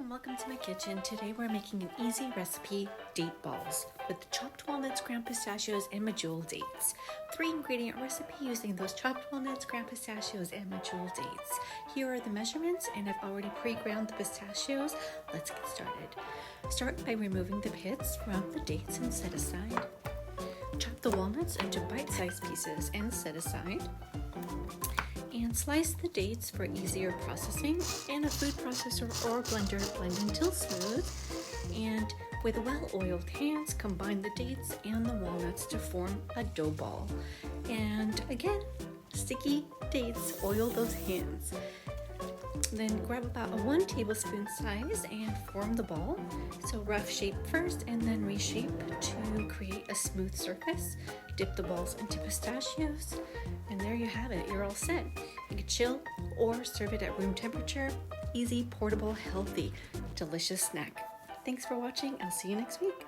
and welcome to my kitchen. Today we're making an easy recipe, date balls, with chopped walnuts, ground pistachios, and medjool dates. 3-ingredient recipe using those chopped walnuts, ground pistachios, and medjool dates. Here are the measurements, and I've already pre-ground the pistachios. Let's get started. Start by removing the pits from the dates and set aside. Chop the walnuts into bite-sized pieces and set aside. And slice the dates for easier processing. In a food processor or blender, blend until smooth. And with well-oiled hands, combine the dates and the walnuts to form a dough ball. And again, sticky dates, oil those hands. Then grab about a 1 tablespoon size and form the ball. So rough shape first and then reshape to create a smooth surface. Dip the balls into pistachios, and there you have it. You're all set. You can chill or serve it at room temperature. Easy, portable, healthy, delicious snack. Thanks for watching. I'll see you next week.